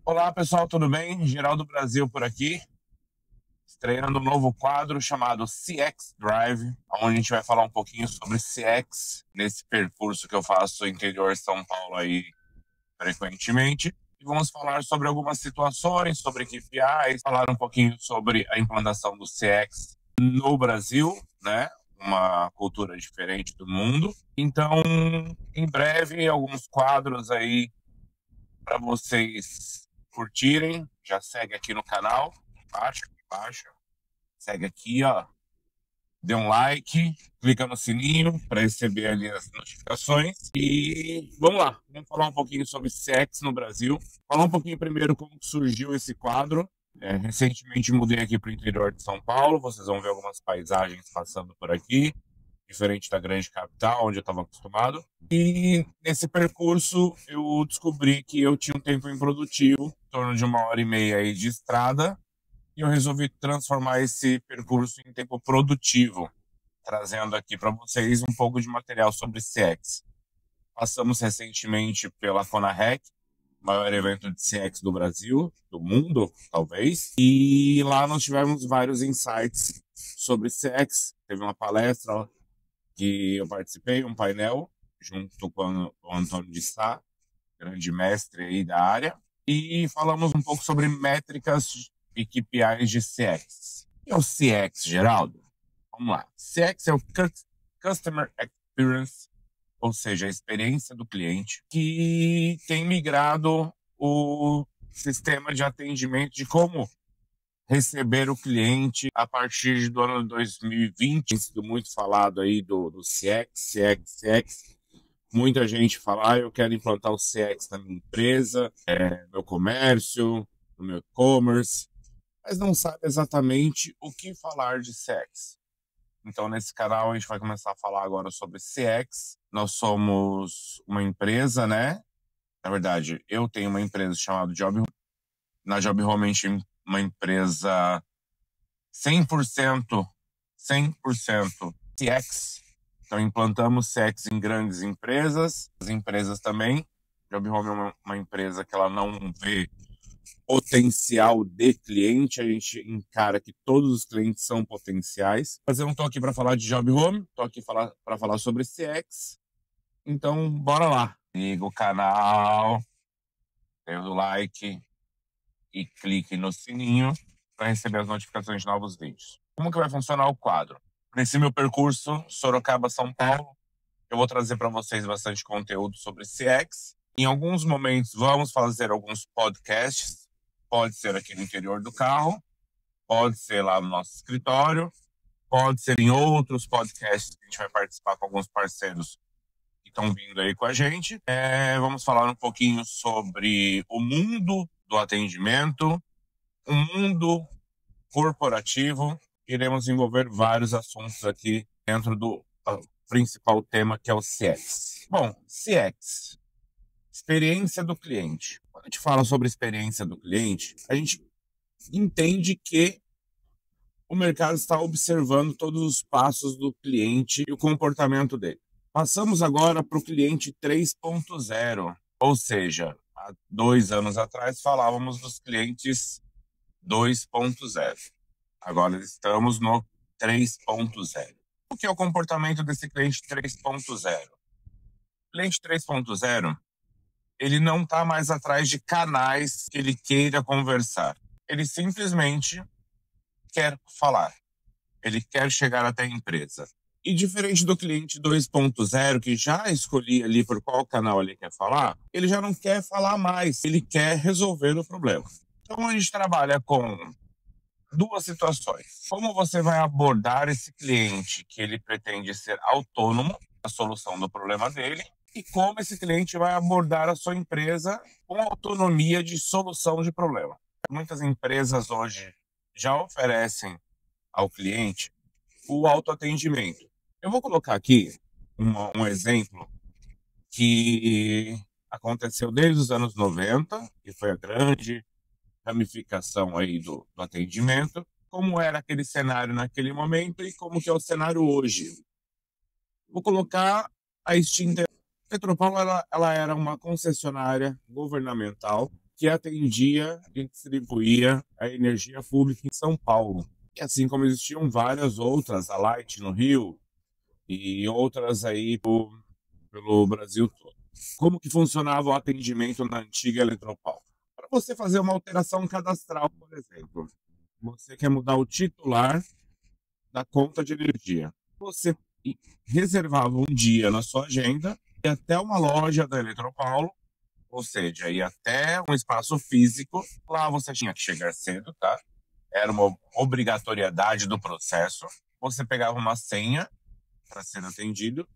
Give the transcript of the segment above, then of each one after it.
Olá pessoal, tudo bem? Geraldo Brasil por aqui, estreando um novo quadro chamado CX Drive, onde a gente vai falar um pouquinho sobre CX nesse percurso que eu faço no interior de São Paulo aí frequentemente. E vamos falar sobre algumas situações, sobre KPIs, falar um pouquinho sobre a implantação do CX no Brasil, né? Uma cultura diferente do mundo. Então, em breve, alguns quadros aí para vocês curtirem. Já segue aqui no canal, embaixo. Segue aqui, ó. Dê um like, clica no sininho para receber ali as notificações. E vamos lá, vamos falar um pouquinho sobre CX no Brasil. Falar um pouquinho primeiro como surgiu esse quadro. Recentemente mudei aqui para o interior de São Paulo. Vocês vão ver algumas paisagens passando por aqui, diferente da grande capital, onde eu estava acostumado. E nesse percurso eu descobri que eu tinha um tempo improdutivo, em torno de 1 hora e meia aí de estrada, e eu resolvi transformar esse percurso em tempo produtivo, trazendo aqui para vocês um pouco de material sobre CX. Passamos recentemente pela Conarec, maior evento de CX do Brasil, do mundo, talvez, e lá nós tivemos vários insights sobre CX. Teve uma palestra que eu participei, um painel, junto com o Antônio de Sá, grande mestre aí da área, e falamos um pouco sobre métricas e KPIs de CX. E o CX, Geraldo? Vamos lá. CX é o Customer Experience, ou seja, a experiência do cliente, que tem migrado o sistema de atendimento de como receber o cliente a partir do ano 2020, tem sido muito falado aí do CX. Muita gente fala, eu quero implantar o CX na minha empresa, no meu comércio, no meu e-commerce, mas não sabe exatamente o que falar de CX. Então, nesse canal, a gente vai começar a falar agora sobre CX. Nós somos uma empresa, né? Na verdade, eu tenho uma empresa chamada Job Home. Na Job Home, a gente é uma empresa 100%, 100% CX. Então, implantamos CX em grandes empresas, as empresas também. Job Home é uma empresa que ela não vê potencial de cliente, a gente encara que todos os clientes são potenciais. Mas eu não estou aqui para falar de Job Home, estou aqui para falar sobre CX. Então, bora lá. Liga o canal, dê o like e clique no sininho para receber as notificações de novos vídeos. Como que vai funcionar o quadro? Nesse meu percurso, Sorocaba-São Paulo, eu vou trazer para vocês bastante conteúdo sobre CX. Em alguns momentos, vamos fazer alguns podcasts. Pode ser aqui no interior do carro, pode ser lá no nosso escritório, pode ser em outros podcasts que a gente vai participar com alguns parceiros que estão vindo aí com a gente. Vamos falar um pouquinho sobre o mundo do atendimento, o mundo corporativo. Iremos envolver vários assuntos aqui dentro do principal tema, que é o CX. Bom, CX, experiência do cliente. Quando a gente fala sobre experiência do cliente, a gente entende que o mercado está observando todos os passos do cliente e o comportamento dele. Passamos agora para o cliente 3.0, ou seja, há 2 anos atrás falávamos dos clientes 2.0. Agora estamos no 3.0. O que é o comportamento desse cliente 3.0? O cliente 3.0, ele não está mais atrás de canais que ele queira conversar. Ele simplesmente quer falar. Ele quer chegar até a empresa. E diferente do cliente 2.0, que já escolhi ali por qual canal ele quer falar, ele já não quer falar mais, ele quer resolver o problema. Então a gente trabalha com duas situações. Como você vai abordar esse cliente que ele pretende ser autônomo, a solução do problema dele, e como esse cliente vai abordar a sua empresa com autonomia de solução de problema. Muitas empresas hoje já oferecem ao cliente o autoatendimento. Eu vou colocar aqui um exemplo que aconteceu desde os anos 90, que foi a grande ramificação aí do atendimento, como era aquele cenário naquele momento e como que é o cenário hoje. Vou colocar a extinta Petropaulo, ela era uma concessionária governamental que atendia e distribuía a energia pública em São Paulo. E assim como existiam várias outras, a Light no Rio e outras aí pelo Brasil todo. Como que funcionava o atendimento na antiga Eletropaulo? Para você fazer uma alteração cadastral, por exemplo, você quer mudar o titular da conta de energia. Você reservava um dia na sua agenda e até uma loja da Eletropaulo, ou seja, ia até um espaço físico. Lá você tinha que chegar cedo, tá? Era uma obrigatoriedade do processo. Você pegava uma senha para ser atendido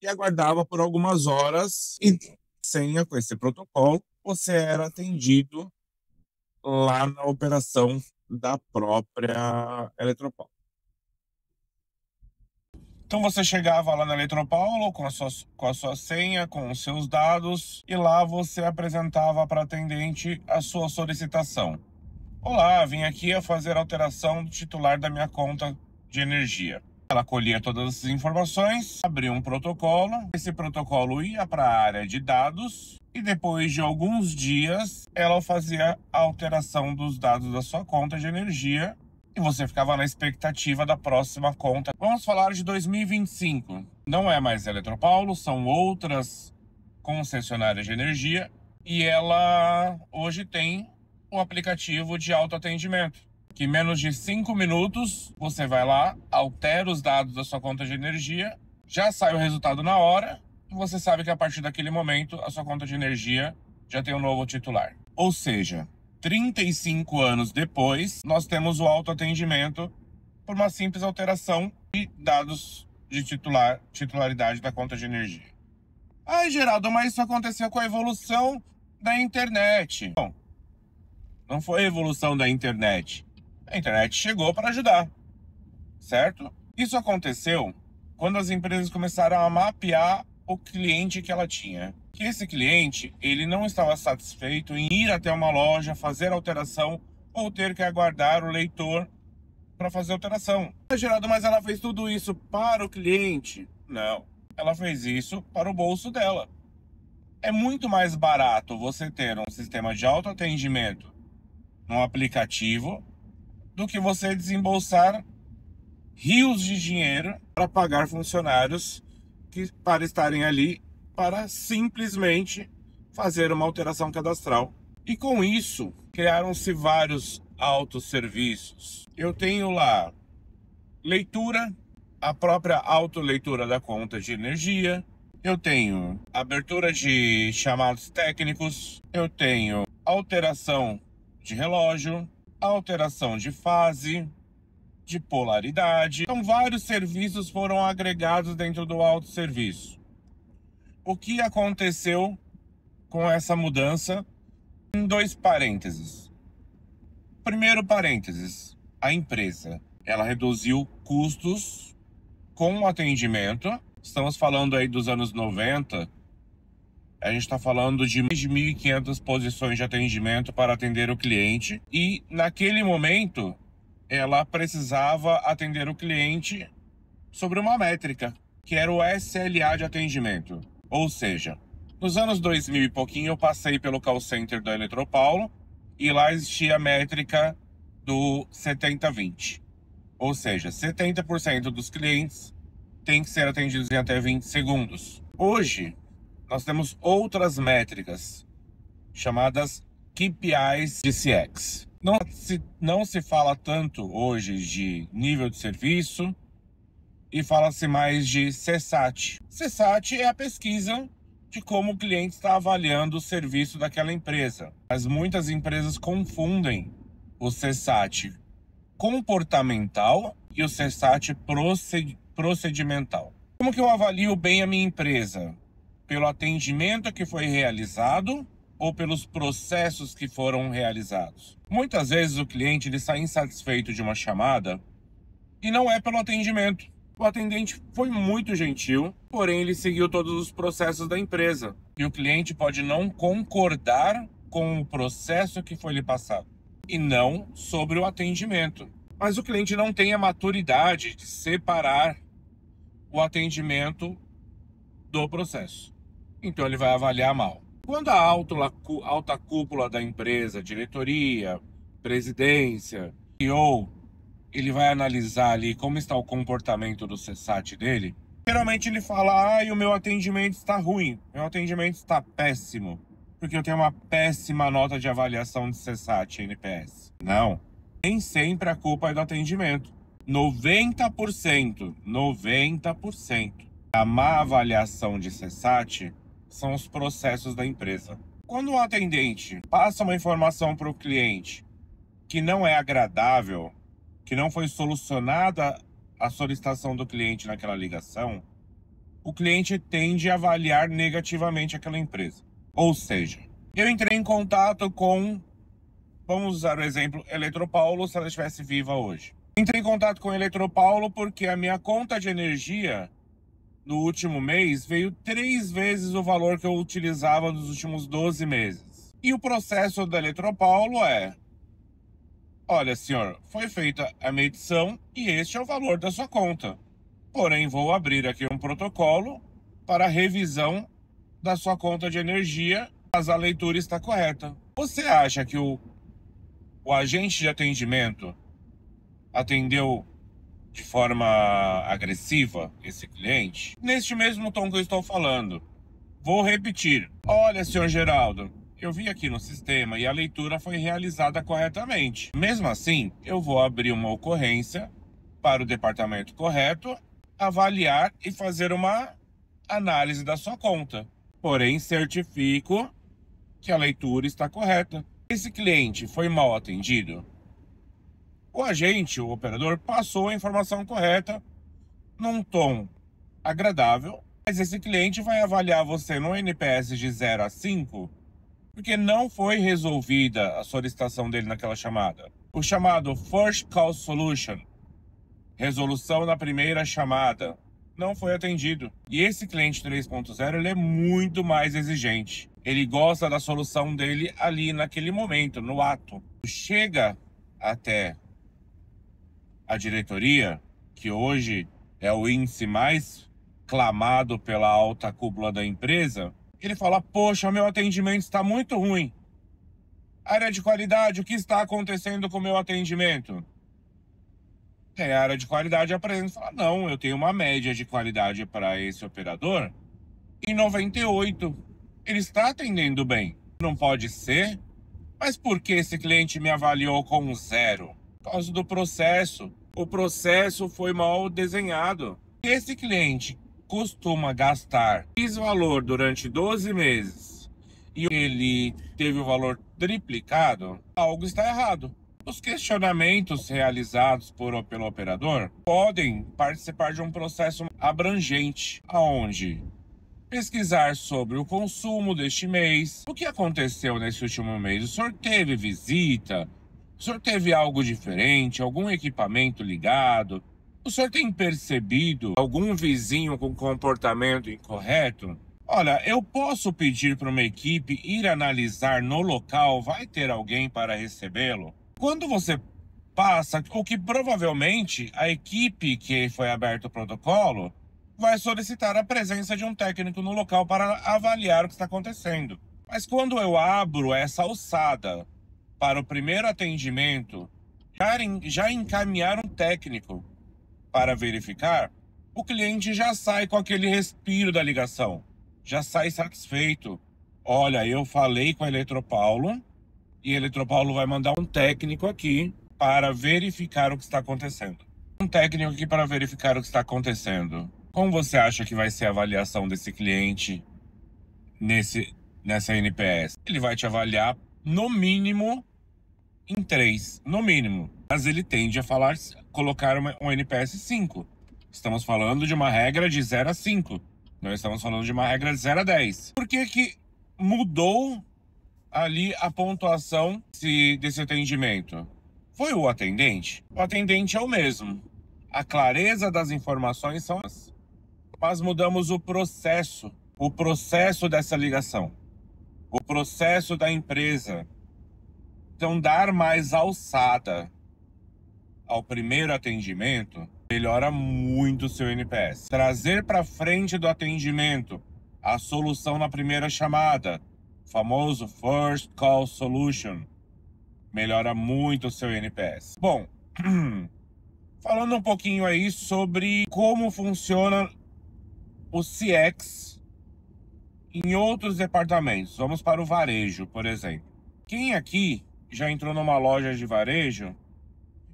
e aguardava por algumas horas e senha com esse protocolo, você era atendido lá na operação da própria Eletropaulo. Então você chegava lá na Eletropaulo com a sua senha, com os seus dados, e lá você apresentava para a atendente a sua solicitação. Olá, vim aqui a fazer a alteração do titular da minha conta de energia. Ela colhia todas essas informações, abria um protocolo, esse protocolo ia para a área de dados e depois de alguns dias ela fazia a alteração dos dados da sua conta de energia e você ficava na expectativa da próxima conta. Vamos falar de 2025. Não é mais Eletropaulo, são outras concessionárias de energia e ela hoje tem um aplicativo de autoatendimento. Que em menos de 5 minutos você vai lá, altera os dados da sua conta de energia, já sai o resultado na hora e você sabe que a partir daquele momento a sua conta de energia já tem um novo titular. Ou seja, 35 anos depois, nós temos o autoatendimento por uma simples alteração de dados de titularidade da conta de energia. Ai, Geraldo, mas isso aconteceu com a evolução da internet. Bom, não foi a evolução da internet. A internet chegou para ajudar, certo? Isso aconteceu quando as empresas começaram a mapear o cliente que ela tinha. Que esse cliente, ele não estava satisfeito em ir até uma loja, fazer alteração ou ter que aguardar o leitor para fazer alteração. Geraldo, mas ela fez tudo isso para o cliente? Não, ela fez isso para o bolso dela. É muito mais barato você ter um sistema de autoatendimento num aplicativo do que você desembolsar rios de dinheiro para pagar funcionários para estarem ali para simplesmente fazer uma alteração cadastral. E com isso, criaram-se vários autosserviços. Eu tenho lá leitura, a própria autoleitura da conta de energia, eu tenho abertura de chamados técnicos, eu tenho alteração de relógio, alteração de fase, de polaridade. Então, vários serviços foram agregados dentro do autosserviço. O que aconteceu com essa mudança? Em 2 parênteses. Primeiro parênteses, a empresa, ela reduziu custos com o atendimento. Estamos falando aí dos anos 90. A gente está falando de mais de 1.500 posições de atendimento para atender o cliente. E naquele momento, ela precisava atender o cliente sobre uma métrica, que era o SLA de atendimento. Ou seja, nos anos 2000 e pouquinho, eu passei pelo call center da Eletropaulo e lá existia a métrica do 70-20. Ou seja, 70% dos clientes têm que ser atendidos em até 20 segundos. Hoje, nós temos outras métricas, chamadas KPIs de CX. Não se fala tanto hoje de nível de serviço e fala-se mais de CSAT. CSAT é a pesquisa de como o cliente está avaliando o serviço daquela empresa. Mas muitas empresas confundem o CSAT comportamental e o CSAT procedimental. Como que eu avalio bem a minha empresa? Pelo atendimento que foi realizado ou pelos processos que foram realizados? Muitas vezes o cliente ele sai insatisfeito de uma chamada e não é pelo atendimento. O atendente foi muito gentil, porém ele seguiu todos os processos da empresa. E o cliente pode não concordar com o processo que foi lhe passado e não sobre o atendimento. Mas o cliente não tem a maturidade de separar o atendimento do processo. Então ele vai avaliar mal. Quando a alta cúpula da empresa, diretoria, presidência, CEO, ele vai analisar ali como está o comportamento do CSAT dele, geralmente ele fala, o meu atendimento está ruim, meu atendimento está péssimo, porque eu tenho uma péssima nota de avaliação de CSAT NPS. Não, nem sempre a culpa é do atendimento. 90% da má avaliação de CSAT são os processos da empresa. Quando o atendente passa uma informação para o cliente que não é agradável, que não foi solucionada a solicitação do cliente naquela ligação, o cliente tende a avaliar negativamente aquela empresa. Ou seja, eu entrei em contato com, vamos usar o exemplo, Eletropaulo, se ela estivesse viva hoje. Entrei em contato com Eletropaulo porque a minha conta de energia no último mês veio 3 vezes o valor que eu utilizava nos últimos 12 meses. E o processo da Eletropaulo é: olha, senhor, foi feita a medição e este é o valor da sua conta. Porém, vou abrir aqui um protocolo para revisão da sua conta de energia, caso a leitura está correta. Você acha que o agente de atendimento atendeu de forma agressiva esse cliente? Neste mesmo tom que eu estou falando, vou repetir. Olha, senhor Geraldo, eu vi aqui no sistema e a leitura foi realizada corretamente. Mesmo assim, eu vou abrir uma ocorrência para o departamento correto, avaliar e fazer uma análise da sua conta. Porém, certifico que a leitura está correta. Esse cliente foi mal atendido? O agente, o operador, passou a informação correta num tom agradável, mas esse cliente vai avaliar você no NPS de 0 a 5 porque não foi resolvida a solicitação dele naquela chamada. O chamado First Call Solution, resolução na primeira chamada, não foi atendido. E esse cliente 3.0, ele é muito mais exigente. Ele gosta da solução dele ali naquele momento, no ato. Chega até a diretoria, que hoje é o índice mais clamado pela alta cúpula da empresa, ele fala: poxa, meu atendimento está muito ruim. Área de qualidade, o que está acontecendo com o meu atendimento? A área de qualidade apresenta e fala: não, eu tenho uma média de qualidade para esse operador em 98. Ele está atendendo bem. Não pode ser? Mas por que esse cliente me avaliou com 0? Por causa do processo. O processo foi mal desenhado. Esse cliente costuma gastar X valor durante 12 meses e ele teve o valor triplicado, algo está errado. Os questionamentos realizados pelo operador podem participar de um processo abrangente, onde pesquisar sobre o consumo deste mês, o que aconteceu nesse último mês, o senhor teve visita, o senhor teve algo diferente, algum equipamento ligado, o senhor tem percebido algum vizinho com comportamento incorreto? Olha, eu posso pedir para uma equipe ir analisar no local, vai ter alguém para recebê-lo? Quando você passa, o que provavelmente a equipe que foi aberto o protocolo vai solicitar a presença de um técnico no local para avaliar o que está acontecendo. Mas quando eu abro essa alçada para o primeiro atendimento, já encaminhar um técnico para verificar, o cliente já sai com aquele respiro da ligação, já sai satisfeito. Olha, eu falei com a Eletropaulo e a Eletropaulo vai mandar um técnico aqui para verificar o que está acontecendo. Um técnico aqui para verificar o que está acontecendo. Como você acha que vai ser a avaliação desse cliente nessa NPS? Ele vai te avaliar no mínimo em 3, no mínimo. Mas ele tende a colocar um NPS 5. Estamos falando de uma regra de 0 a 5. Nós estamos falando de uma regra de 0 a 10. Por que que mudou ali a pontuação desse atendimento? Foi o atendente? O atendente é o mesmo. A clareza das informações são as. Mas mudamos o processo dessa ligação. O processo da empresa. Então, dar mais alçada ao primeiro atendimento melhora muito o seu NPS. Trazer para frente do atendimento a solução na primeira chamada, famoso First Call Solution. Melhora muito o seu NPS. Bom, falando um pouquinho aí sobre como funciona o CX em outros departamentos. Vamos para o varejo, por exemplo. Quem aqui já entrou numa loja de varejo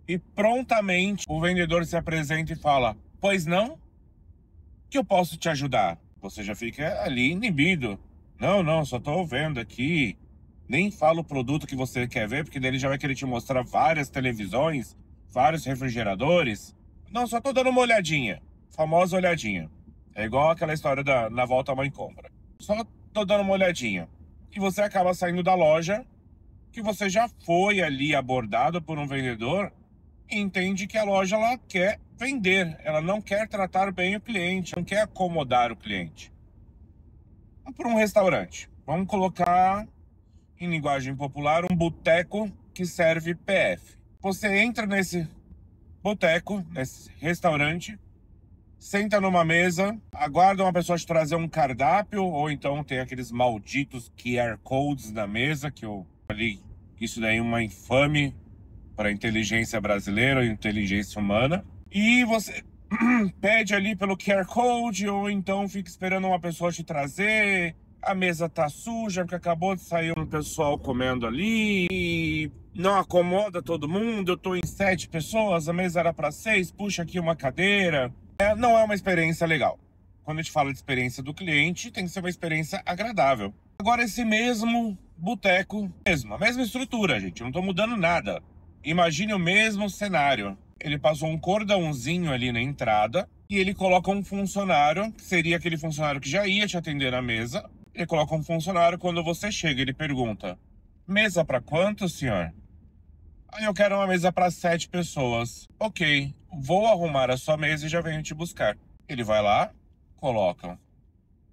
e prontamente o vendedor se apresenta e fala: pois não? Que eu posso te ajudar? Você já fica ali inibido. Não, só tô vendo aqui. Nem fala o produto que você quer ver, porque daí ele já vai querer te mostrar várias televisões, vários refrigeradores. Não, só tô dando uma olhadinha. Famosa olhadinha. É igual aquela história na volta a mãe compra. Só tô dando uma olhadinha. E você acaba saindo da loja, que você já foi ali abordado por um vendedor e entende que a loja ela quer vender. Ela não quer tratar bem o cliente, não quer acomodar o cliente. Vamos para um restaurante. Vamos colocar, em linguagem popular, um boteco que serve PF. Você entra nesse boteco, nesse restaurante, senta numa mesa, aguarda uma pessoa te trazer um cardápio, ou então tem aqueles malditos QR Codes na mesa, que eu falei, isso daí é uma infame para a inteligência brasileira ou inteligência humana. E você pede ali pelo QR Code, ou então fica esperando uma pessoa te trazer. A mesa tá suja, porque acabou de sair um pessoal comendo ali e não acomoda todo mundo. Eu tô em 7 pessoas, a mesa era para 6, puxa aqui uma cadeira. Não é uma experiência legal. Quando a gente fala de experiência do cliente, tem que ser uma experiência agradável. Agora, esse mesmo boteco, a mesma estrutura, gente, eu não tô mudando nada. Imagine o mesmo cenário. Ele passou um cordãozinho ali na entrada e ele coloca um funcionário, que seria aquele funcionário que já ia te atender na mesa. Ele coloca um funcionário, quando você chega, ele pergunta: mesa para quantos, senhor? Aí eu quero uma mesa para 7 pessoas. Ok, vou arrumar a sua mesa e já venho te buscar. Ele vai lá, coloca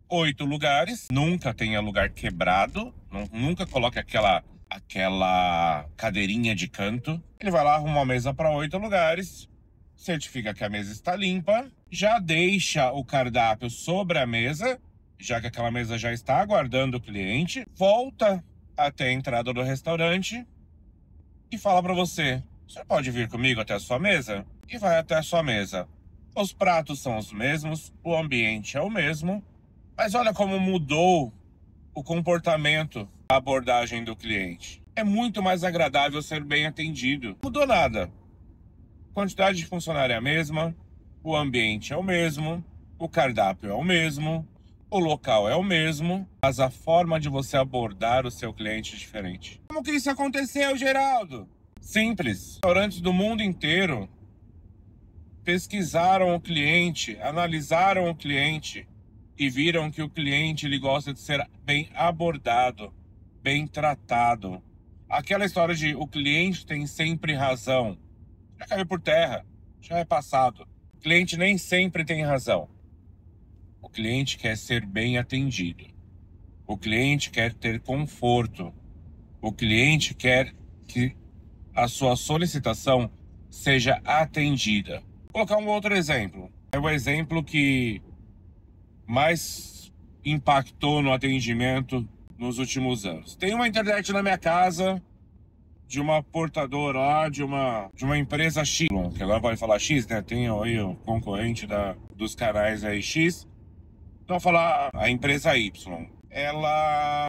8 lugares, nunca tenha lugar quebrado, nunca coloque aquela cadeirinha de canto. Ele vai lá, arruma uma mesa para 8 lugares, certifica que a mesa está limpa, já deixa o cardápio sobre a mesa, já que aquela mesa já está aguardando o cliente, volta até a entrada do restaurante e fala para você: você pode vir comigo até a sua mesa? E vai até a sua mesa. Os pratos são os mesmos, o ambiente é o mesmo, mas olha como mudou o comportamento, a abordagem do cliente. É muito mais agradável ser bem atendido. Não mudou nada. A quantidade de funcionário é a mesma, o ambiente é o mesmo, o cardápio é o mesmo, o local é o mesmo, mas a forma de você abordar o seu cliente é diferente. Como que isso aconteceu, Geraldo? Simples. Restaurantes do mundo inteiro pesquisaram o cliente, analisaram o cliente e viram que o cliente ele gosta de ser bem abordado, bem tratado. Aquela história de o cliente tem sempre razão já caiu por terra, já é passado. O cliente nem sempre tem razão. O cliente quer ser bem atendido. O cliente quer ter conforto. O cliente quer que a sua solicitação seja atendida. Vou colocar um outro exemplo. É o exemplo que mais impactou no atendimento nos últimos anos. Tem uma internet na minha casa de uma portadora lá, de uma empresa X, que agora pode falar X, né? Tem aí o concorrente dos canais aí X. Então, falar a empresa Y.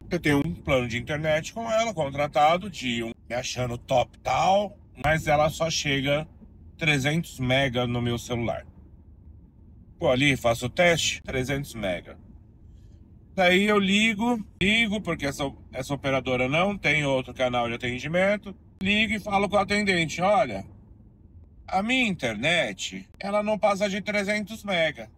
Eu tenho um plano de internet com ela, contratado, me achando top tal, mas ela só chega 300 mega no meu celular. Pô, ali, faço o teste, 300 mega. Daí eu ligo porque essa operadora não tem outro canal de atendimento. Ligo e falo com o atendente: olha, a minha internet, ela não passa de 300 mega.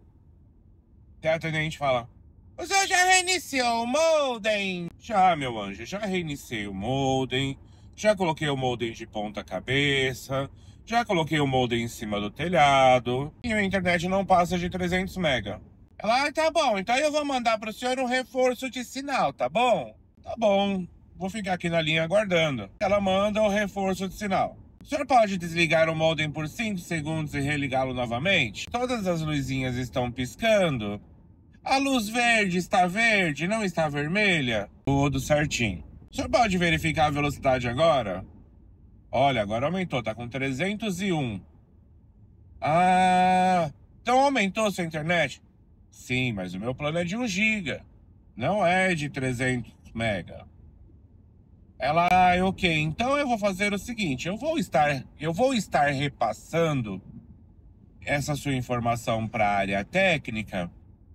Daí a atendente fala: você já reiniciou o modem? Já, meu anjo, já reiniciei o modem. Já coloquei o modem de ponta cabeça. Já coloquei o modem em cima do telhado. E a internet não passa de 300 mega. Ela: tá bom, então eu vou mandar para o senhor um reforço de sinal, tá bom? Tá bom, vou ficar aqui na linha aguardando. Ela manda o reforço de sinal. O senhor pode desligar o modem por 5 segundos e religá-lo novamente? Todas as luzinhas estão piscando. A luz verde, não está vermelha? Tudo certinho. O senhor pode verificar a velocidade agora? Olha, agora aumentou, tá com 301. Ah, então aumentou sua internet? Sim, mas o meu plano é de 1 giga, não é de 300 mega. Ela, ok, então eu vou fazer o seguinte, eu vou estar repassando essa sua informação para a área técnica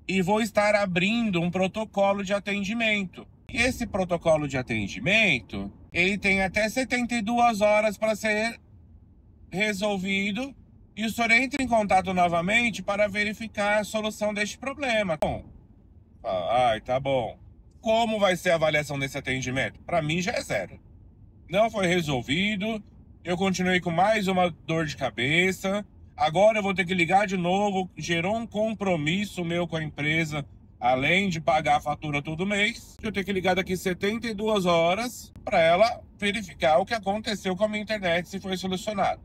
e vou estar abrindo um protocolo de atendimento. E esse protocolo de atendimento, ele tem até 72 horas para ser resolvido e o senhor entra em contato novamente para verificar a solução deste problema. Bom, ai, tá bom. Como vai ser a avaliação desse atendimento? Para mim já é 0. Não foi resolvido, eu continuei com mais uma dor de cabeça, agora eu vou ter que ligar de novo, gerou um compromisso meu com a empresa, além de pagar a fatura todo mês, eu tenho que ligar daqui 72 horas para ela verificar o que aconteceu com a minha internet, se foi solucionado.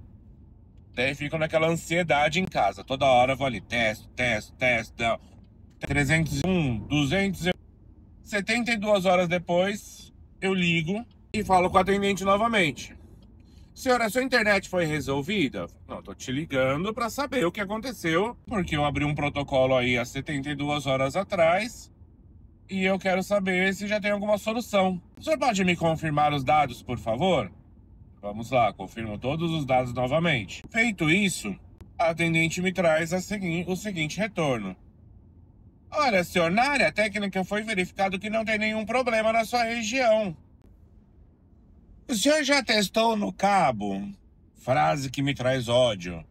Daí fico naquela ansiedade em casa, toda hora eu vou ali, testo, 301, 200, 72 horas depois, eu ligo e falo com o atendente novamente. Senhora, sua internet foi resolvida? Não, tô te ligando para saber o que aconteceu, porque eu abri um protocolo aí há 72 horas atrás e eu quero saber se já tem alguma solução. O senhor pode me confirmar os dados, por favor? Vamos lá, confirmo todos os dados novamente. Feito isso, a atendente me traz o seguinte retorno. Olha, senhor, na área técnica foi verificado que não tem nenhum problema na sua região. O senhor já testou no cabo? Frase que me traz ódio.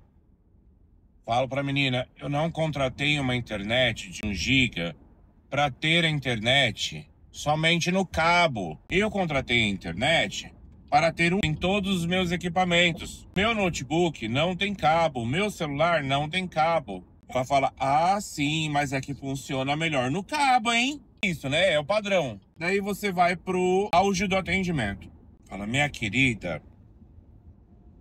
Falo pra menina, eu não contratei uma internet de 1 giga para ter a internet somente no cabo. Eu contratei a internet para ter em todos os meus equipamentos. Meu notebook não tem cabo, meu celular não tem cabo. Ela fala, ah, sim, mas é que funciona melhor no cabo, hein? Isso, né? É o padrão. Daí você vai pro auge do atendimento. Fala, minha querida,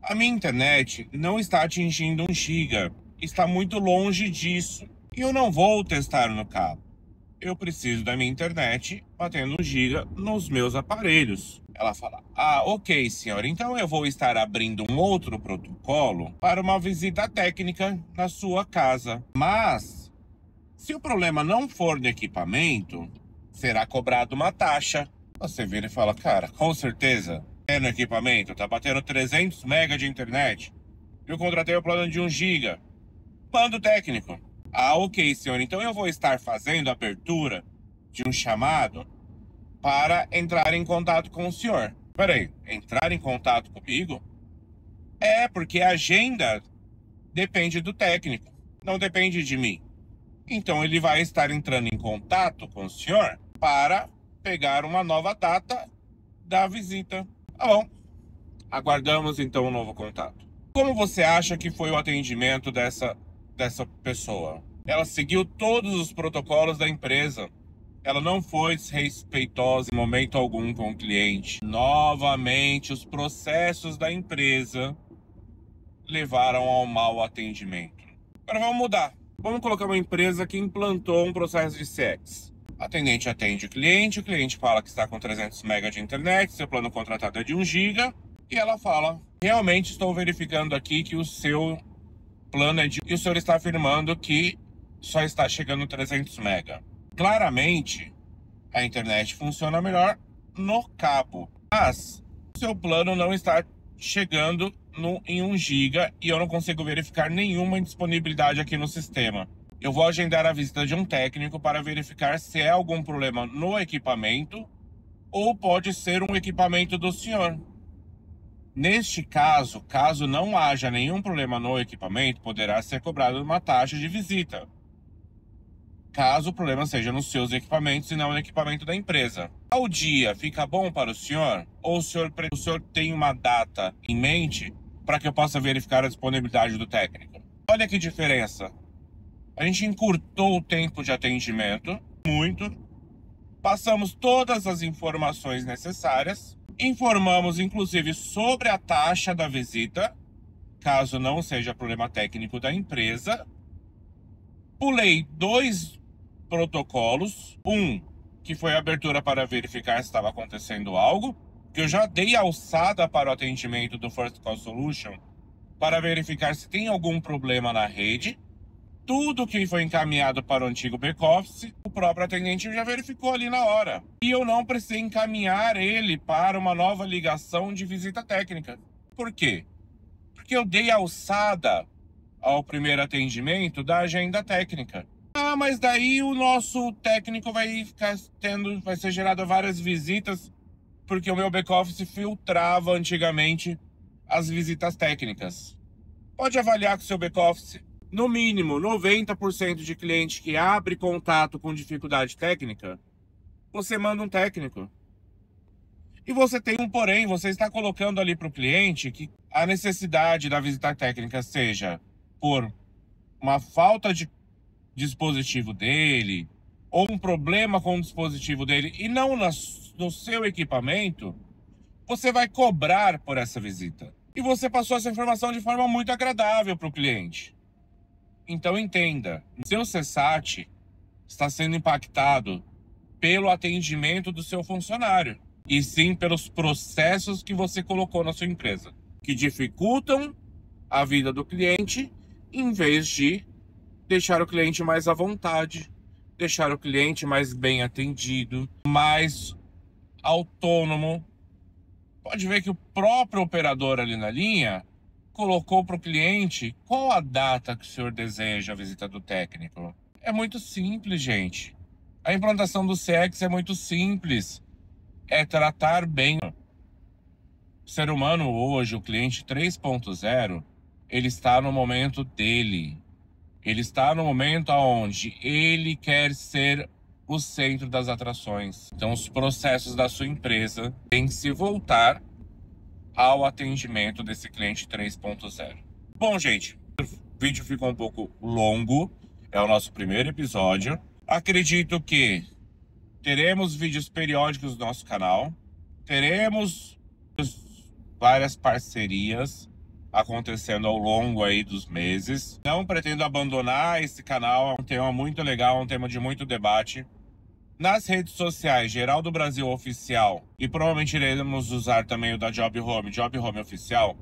a minha internet não está atingindo 1 giga. Está muito longe disso. E eu não vou testar no cabo. Eu preciso da minha internet batendo 1 giga nos meus aparelhos. Ela fala, ah, ok, senhora, então eu vou estar abrindo um outro protocolo para uma visita técnica na sua casa. Mas, se o problema não for no equipamento, será cobrado uma taxa. Você vira e fala, cara, com certeza é no equipamento, tá batendo 300 mega de internet. Eu contratei o plano de 1 giga. Plano técnico. Ah, ok, senhor, então eu vou estar fazendo a abertura de um chamado para entrar em contato com o senhor. Peraí, entrar em contato comigo? É, porque a agenda depende do técnico, não depende de mim. Então ele vai estar entrando em contato com o senhor para pegar uma nova data da visita. Tá bom. Aguardamos então um novo contato. Como você acha que foi o atendimento dessa pessoa? Ela seguiu todos os protocolos da empresa. Ela não foi desrespeitosa em momento algum com o cliente. Novamente, os processos da empresa levaram ao mau atendimento. Agora vamos mudar. Vamos colocar uma empresa que implantou um processo de CX. O atendente atende o cliente fala que está com 300 MB de internet, seu plano contratado é de 1 giga, e ela fala, realmente estou verificando aqui que o seu plano é de... E o senhor está afirmando que só está chegando 300 MB. Claramente, a internet funciona melhor no cabo, mas o seu plano não está chegando em 1 giga e eu não consigo verificar nenhuma indisponibilidade aqui no sistema. Eu vou agendar a visita de um técnico para verificar se é algum problema no equipamento ou pode ser um equipamento do senhor. Neste caso, caso não haja nenhum problema no equipamento, poderá ser cobrada uma taxa de visita. Caso o problema seja nos seus equipamentos e não no equipamento da empresa. Ao dia, fica bom para o senhor? Ou o senhor tem uma data em mente para que eu possa verificar a disponibilidade do técnico? Olha que diferença. A gente encurtou o tempo de atendimento, muito. Passamos todas as informações necessárias. Informamos, inclusive, sobre a taxa da visita, caso não seja problema técnico da empresa. Pulei 2 protocolos. Que foi a abertura para verificar se estava acontecendo algo, que eu já dei alçada para o atendimento do First Call Solution para verificar se tem algum problema na rede. Tudo que foi encaminhado para o antigo back-office, o próprio atendente já verificou ali na hora. E eu não precisei encaminhar ele para uma nova ligação de visita técnica. Por quê? Porque eu dei alçada ao primeiro atendimento da agenda técnica. Ah, mas daí o nosso técnico vai ser gerado várias visitas, porque o meu back-office filtrava antigamente as visitas técnicas. Pode avaliar com o seu back-office. No mínimo, 90% de cliente que abre contato com dificuldade técnica, você manda um técnico. E você tem um porém, você está colocando ali para o cliente que a necessidade da visita técnica seja por uma falta de dispositivo dele, ou um problema com o dispositivo dele, e não no seu equipamento, você vai cobrar por essa visita. E você passou essa informação de forma muito agradável para o cliente. Então entenda, seu CSAT está sendo impactado pelo atendimento do seu funcionário, e sim pelos processos que você colocou na sua empresa, que dificultam a vida do cliente, em vez de deixar o cliente mais à vontade, deixar o cliente mais bem atendido, mais autônomo. Pode ver que o próprio operador ali na linha colocou para o cliente qual a data que o senhor deseja a visita do técnico. É muito simples, gente. A implantação do CX é muito simples. É tratar bem. O ser humano hoje, o cliente 3.0, ele está no momento dele. Ele está no momento onde ele quer ser o centro das atrações. Então, os processos da sua empresa têm que se voltar ao atendimento desse cliente 3.0. Bom, gente, o vídeo ficou um pouco longo. É o nosso primeiro episódio. Acredito que teremos vídeos periódicos no nosso canal. Teremos várias parcerias acontecendo ao longo aí dos meses. Não pretendo abandonar esse canal, é um tema muito legal, um tema de muito debate. Nas redes sociais, Geraldo Brasil Oficial, e provavelmente iremos usar também o da Job Home Oficial,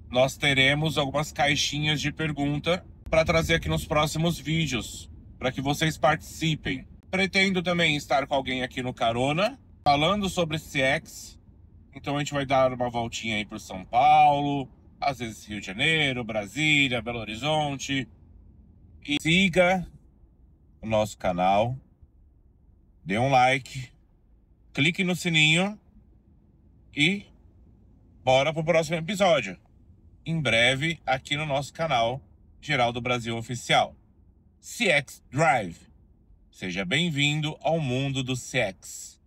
nós teremos algumas caixinhas de pergunta para trazer aqui nos próximos vídeos, para que vocês participem. Pretendo também estar com alguém aqui no carona, falando sobre CX. Então a gente vai dar uma voltinha aí por São Paulo, às vezes Rio de Janeiro, Brasília, Belo Horizonte. E siga o nosso canal, dê um like, clique no sininho e bora pro próximo episódio. Em breve, aqui no nosso canal, Geraldo Brasil Oficial. CX Drive. Seja bem-vindo ao mundo do CX.